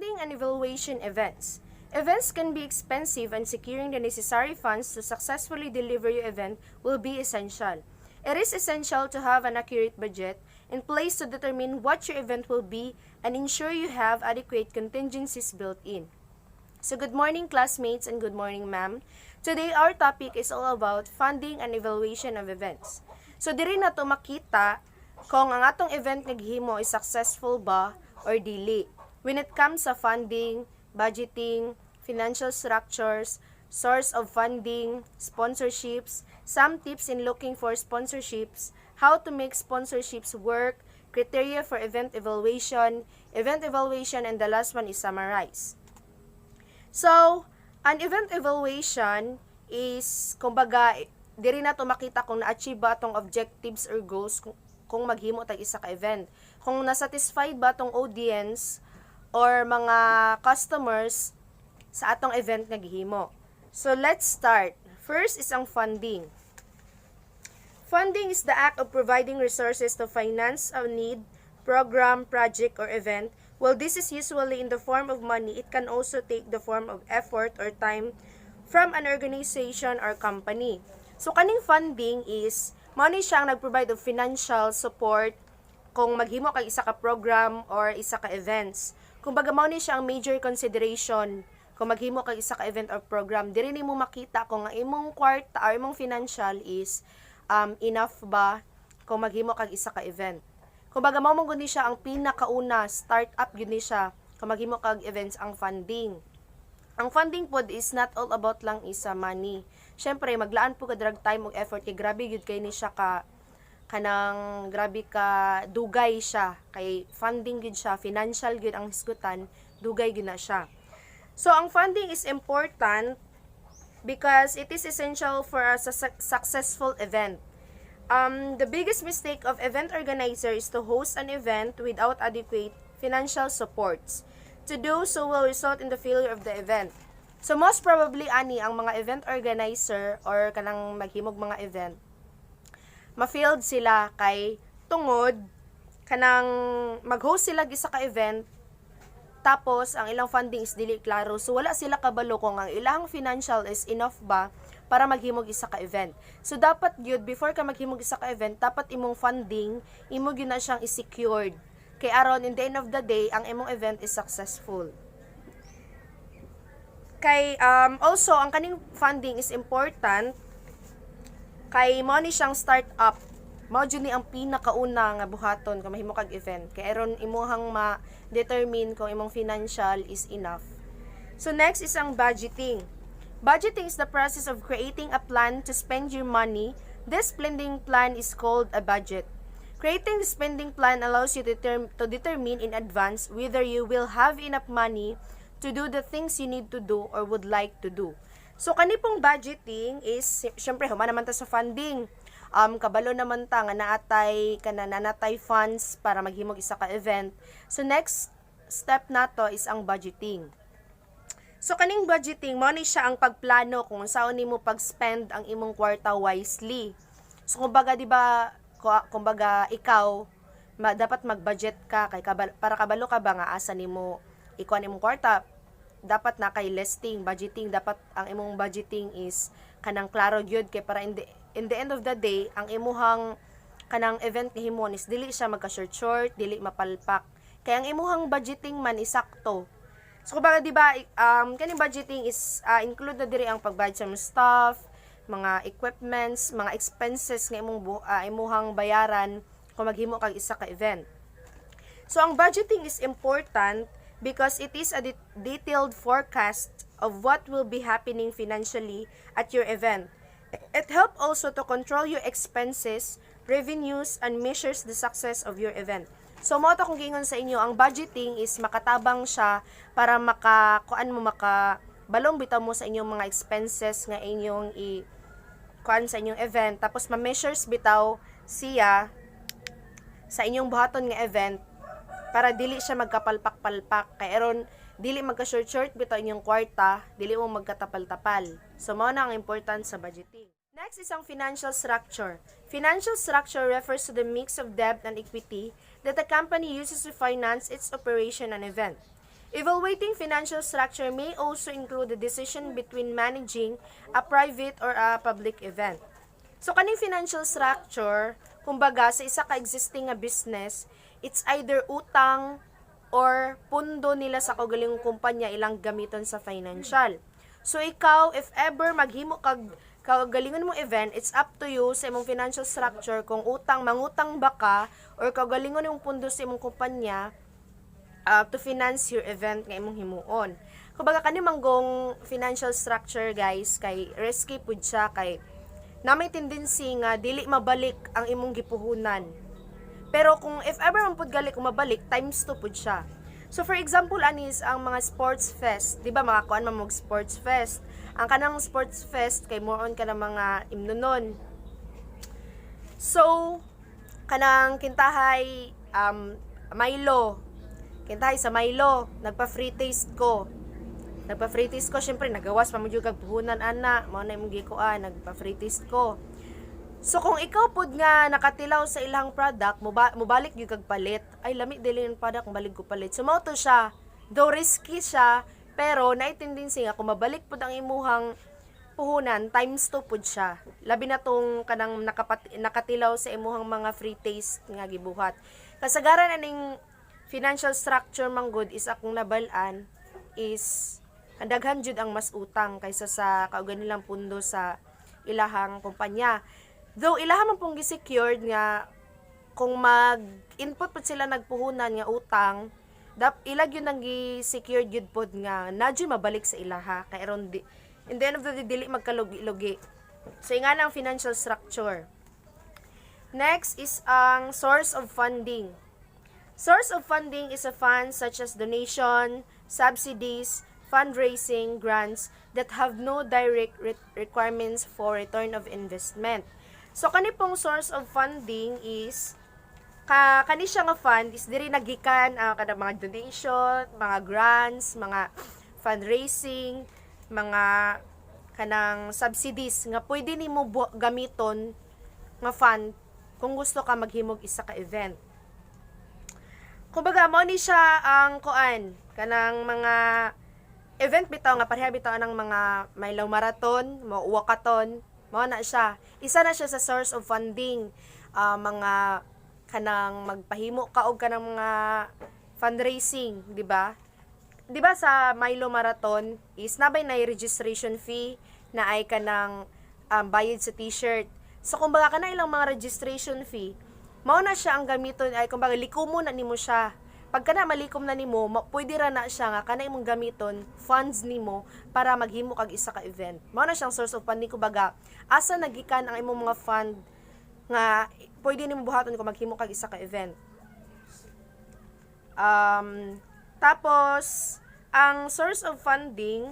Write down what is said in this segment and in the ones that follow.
Funding and evaluation events. Events can be expensive and securing the necessary funds to successfully deliver your event will be essential. It is essential to have an accurate budget in place to determine what your event will be and ensure you have adequate contingencies built in. So good morning classmates and good morning ma'am. Today our topic is all about funding and evaluation of events. So diri na to makita kung ang atong event naghimo is successful ba or dili. When it comes sa funding, budgeting, financial structures, source of funding, sponsorships, some tips in looking for sponsorships, how to make sponsorships work, criteria for event evaluation, and the last one is summarize. So, an event evaluation is, kumbaga, diri na to makita kung na-achieve ba tong objectives or goals kung maghimo tag isa ka event. Kung na-satisfied ba tong audience or mga customers sa atong event nga gihimo. So, let's start. First is ang funding. Funding is the act of providing resources to finance a need, program, project, or event. While this is usually in the form of money, it can also take the form of effort or time from an organization or company. So, kaning funding is, money siyang nag-provide of financial support kung maghimo kag isa ka program or isa ka events. Kung baga mao ni siya ang major consideration kung maghimo kag isa ka event or program, diri nimo makita kung ang imong kwarta or imong financial is enough ba kung maghimo kag isa ka event. Kung baga mao man gud ni siya ang pinakauna, start up gyud ni siya kung maghimo kag events ang funding. Ang funding pod is not all about lang isa money. Syempre maglaan po ka drag time ug effort kay grabe gyud kay ni siya kanang grabe ka dugay siya kay funding gyud siya, financial gyud ang hisgutan, dugay gyud na siya. So ang funding is important because it is essential for a successful event. The biggest mistake of event organizer is to host an event without adequate financial supports. To do so will result in the failure of the event. So most probably ani ang mga event organizer or kanang maghimog mga event ma-failed sila kay tungod kanang mag-host sila gisa ka event tapos ang ilang funding is dili klaro, so wala sila kabalo kung ang ilang financial is enough ba para maghimog isa ka event. So dapat gyud before ka maghimog isa ka event, dapat imong funding imo gyud na siyang i-secured kay aron in the end of the day ang imong event is successful. Kay also ang kaning funding is important kay mo ni siyang start up. Mao jud ni ang pinakauna nga buhaton kung mahimo kag event kay aron imuhang ma-determine kung imong financial is enough. So next is ang budgeting. Budgeting is the process of creating a plan to spend your money. This spending plan is called a budget. Creating the spending plan allows you to determine in advance whether you will have enough money to do the things you need to do or would like to do. So, kanipong budgeting is, syempre, human naman ta sa funding. Kabalo naman ta nga nanatay funds para maghimog isa ka event. So, next step nato is ang budgeting. So, kaning budgeting, mo ni siya ang pagplano kung saan nimo pag-spend ang imong kwarta wisely. So, kumbaga, di ba, kumbaga, ikaw, dapat mag-budget ka, kay para kabalo ka ba nga asa nimo ikuan imong kwarta, dapat na kay listing, budgeting, dapat ang imong budgeting is kanang klaro gyud kay para in the end of the day, ang imuhang kanang event nga himon is dili siya magka-short, dili mapalpak. Kaya ang imuhang budgeting man is sakto. So kumbaga di ba kaning budgeting is include na diri ang pag-budget sa mga staff, mga equipments, mga expenses nga imuhang bayaran kung maghimo kag isa ka event. So ang budgeting is important because it is a detailed forecast of what will be happening financially at your event. It helps also to control your expenses, revenues, and measures the success of your event. So, mo to kung gingon sa inyo, ang budgeting is makatabang siya para makabalong bitaw mo sa inyong mga expenses nga inyong kuan sa inyong event. Tapos, ma-measures bitaw siya sa inyong buhaton nga event para dili siya magkapalpak-palpak kay aron dili magka-short bitaw inyong kwarta, dili mo magkatapal-tapal. So mao na ang important sa budgeting. Next is ang financial structure. Financial structure refers to the mix of debt and equity that a company uses to finance its operation and event. Evaluating financial structure may also include the decision between managing a private or a public event. So, kaning financial structure, kumbaga, sa isa ka existing nga business, it's either utang or pundo nila sa kaugalingong kumpanya ilang gamiton sa financial. So, ikaw, if ever maghimo kag kaugalingon mong event, it's up to you sa imong financial structure kung mangutang ba ka or kaugalingon imong pundo sa imong kumpanya to finance your event nga imong himuon. Kumbaga kani manggong financial structure guys kay risky pud siya kay namay tendency nga dili mabalik ang imong gipuhunan. Pero kung if ever man pud gali kung mabalik times 2 pud siya. So for example anis ang mga sports fest, di ba makakuan man mag sports fest. Ang kanang sports fest kay more on kanang mga imnonon. So kanang kintahay Milo kintahay sa Milo, nagpa-free taste ko. Syempre nagawas pa mo jud kag puhunan ana, mao na imong gikuan, nagpa-free taste ko. So kung ikaw pud nga nakatilaw sa ilang product, mobalik gyud kag palit. Ay lami dili yung product, balik ko palit. So mao to siya. Though risky siya, pero naitindinsi nga kung mabalik pud ang imuhang puhunan times 2 pud siya. Labi na tong kanang nakatilaw sa imuhang mga free taste nga gibuhat. Kasagaran aning financial structure man good is akong nabalaan is daghan jud ang mas utang kaysa sa kaugan nilang pundo sa ilahang kumpanya. Though ilahang man pong gi-secured nga kung mag-input pud sila nagpuhunan nga utang, ilag yun ang gi-secured yun pod nga nadyo mabalik sa ilaha kay aron in the end of the day dili magkalugi-lugi. So nga ang financial structure. Next is ang source of funding. Source of funding is a fund such as donation, subsidies, fundraising, grants that have no direct requirements for return of investment. So kani pong source of funding is kani siya nga fund is diri nagikan kada mga donation, mga grants, mga fundraising, mga kanang subsidies nga pwede nimo gamiton nga fund kung gusto ka maghimog isa ka event. Kumbaga, mo ni siya ang kanang mga event bitaw nga pareha bitaw ng mga Milo Marathon, walkathon, mo na siya. Isa na siya sa source of funding, mga kanang magpahimo ka og kanang mga fundraising, di ba? Di ba sa Milo Marathon is nabay na registration fee na ay kanang bayad sa t-shirt. So kumbaga kana ilang mga registration fee, mao na siya ang gamiton ay kumbaga likumo na nimo siya. Pagka na malikom na nimo, pwede ra na siya nga kana imong gamiton funds nimo para maghimo kag isa ka event. Mao na siyang source of funding kumbaga. Asa nagikan ang imong mga fund nga pwede nimo buhaton kung maghimo kag isa ka event. Tapos ang source of funding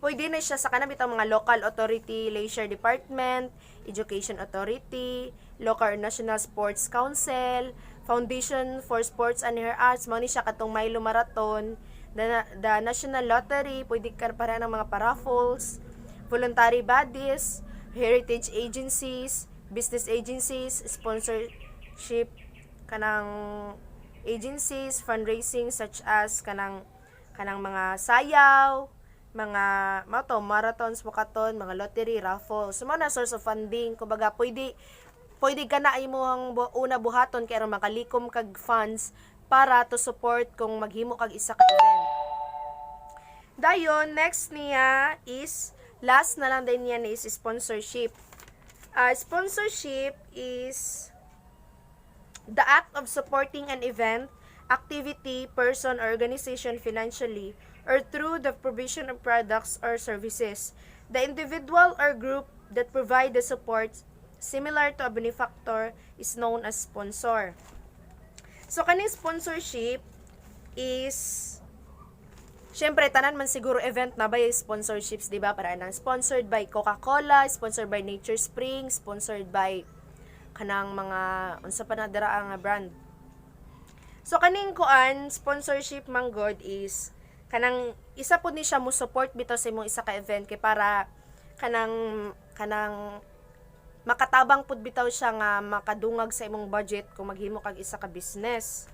pwede na siya sa kanang bitang mga local authority, leisure department, education authority, local or national sports council, foundation for sports and her arts, mao ni siya katong Milo Marathon, the national lottery, pwede ka para ng mga paraffles, voluntary bodies, heritage agencies, business agencies, sponsorship kanang agencies, fundraising such as kanang mga sayaw, mga marathons, walkathon, mga lottery, raffles. So, mga source of funding. Kumbaga, pwede ka na imong una buhaton kaya makalikom kag funds para to support kung maghimo kag isa ka event. Dayon, next niya is, last na lang din yan is sponsorship. Sponsorship is the act of supporting an event, activity, person, or organization financially or through the provision of products or services. The individual or group that provide the support, similar to a benefactor, is known as sponsor. So, kaning sponsorship is, syempre, tanan man siguro event na ba yung sponsorships, di ba? Para nang sponsored by Coca-Cola, sponsored by Nature Spring, sponsored by kanang mga, unsa pa na dara ang brand. So, kaning sponsorship man god is, kanang isa po ni siya mo support bitaw sa imong isa ka event kay para kanang makatabang pud bitaw siya nga makadungag sa imong budget kung maghimo kag isa ka business.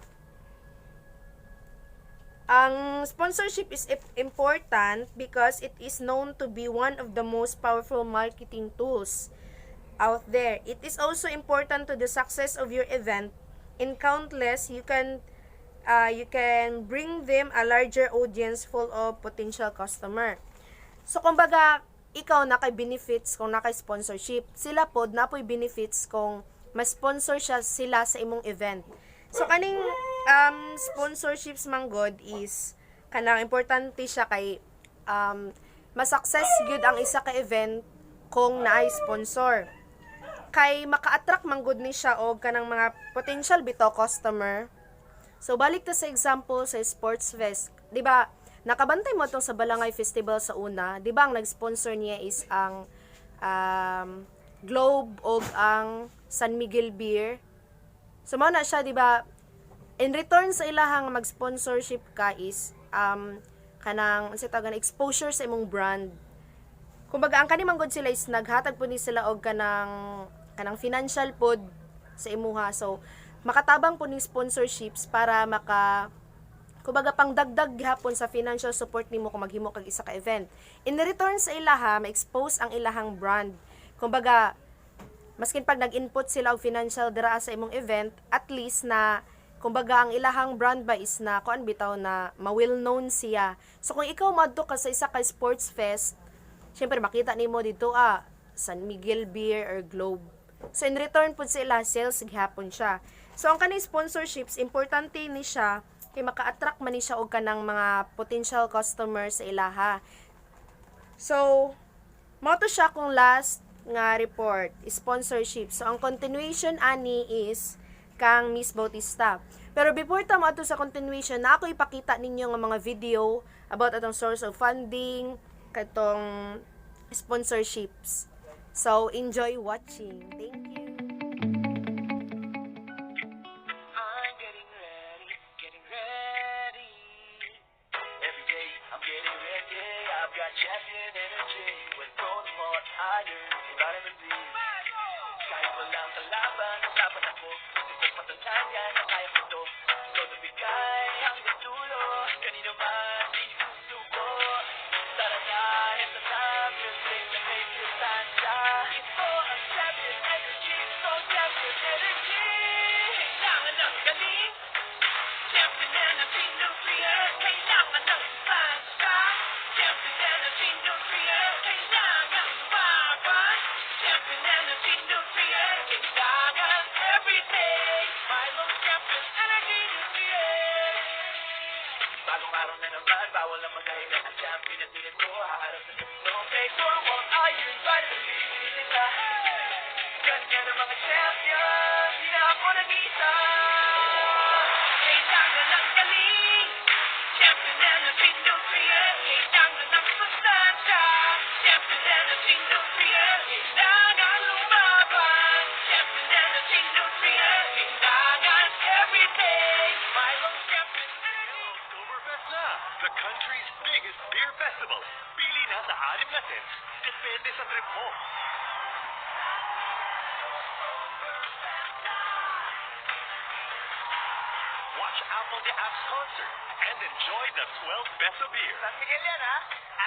Ang sponsorship is important because it is known to be one of the most powerful marketing tools out there. It is also important to the success of your event. In countless, you can bring them a larger audience full of potential customer. So, kumbaga, ikaw na kay benefits kung na kay sponsorship. Sila pod na po'y benefits kung ma-sponsor sila sa imong event. So, kaning sponsorships manggod is kanang importante siya kay ma-success gyud ang isa ka event kung naay sponsor. Kay maka-attract manggod ni siya og kanang mga potential bitaw customer. So, balik ta sa example sa Sports Fest. Di ba, nakabantay mo itong sa Balangay Festival sa una. Di ba, ang nag-sponsor niya is ang Globe o ang San Miguel Beer. So, mao na siya, di ba, in return sa ilahang mag-sponsorship ka is kanang exposure sa imong brand. Kumbaga, ang kanimang good sila is naghatag po ni sila og kanang financial pod sa imuha. So, makatabang po ni sponsorships para kumbaga pangdagdag gihapon sa financial support nimo kung maghimo kag isa ka event. In return sa ilaha, ma-expose ang ilahang brand. Kumbaga, maskin pag nag-input sila og financial dira sa imong event, at least na kumbaga ang ilahang brand ba is na kuan bitaw na ma-well known siya. So kung ikaw madto ka sa isa ka sports fest, syempre makita nimo dito San Miguel Beer or Globe. So in return pud sila sales gihapon siya. So ang kanang sponsorships importante ni siya kay maka-attract man ni siya og kanang mga potential customers sa ilaha. So mao to siya kung last nga report, sponsorship. So ang continuation ani is kang Miss Bautista. Pero before ta mo ato sa continuation, na ako ipakita ninyo nga mga video about atong source of funding, katong sponsorships. So enjoy watching. Thank you. I'm getting ready. Every day I'm getting ready. I've got champion energy with gold more iron, vitamin D. Kahit walang kalaban, laban ako. Gusto ko patuntan yan na kaya ko to. So nabigay hanggang dulo. Kanino man di susuko. Tara na, ito na, music na may sustansya. Ito ang champion energy, so champion energy. Kailangan ng galing. Champion energy nuclear. Kailangan ng sustansya. Champion energy nuclear. Kailangan lumaban. Champion energy nuclear. Kailangan everyday. Milo champion energy nuclear. Bagong araw na naman, bawal na magkahiga ng champion at pilit mo. Haharap sa gusto. Take for more iron, vitamin D. Pilitin ka. Ganyan ang mga champion. Di na ako nag-isa. Kailangan ng galing. Champion energy nuclear. Kailangan ng sustansya. Champion energy nuclear. Kailangan lumaban. Champion energy nuclear. Kailangan everyday. Milo champion energy. Oktoberfest na, the country's biggest beer festival. Pili na sa 6 na cents. Depende sa trip mo. Watch Apple the Apps concert and enjoy the 12 peso beer. San Miguel yan, ha?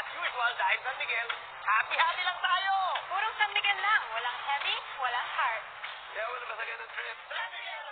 As usual, dahil San Miguel, happy-happy lang tayo! Purong San Miguel lang. Walang heavy, walang hard. Kaya wala ba sa ganun trip? San Miguel,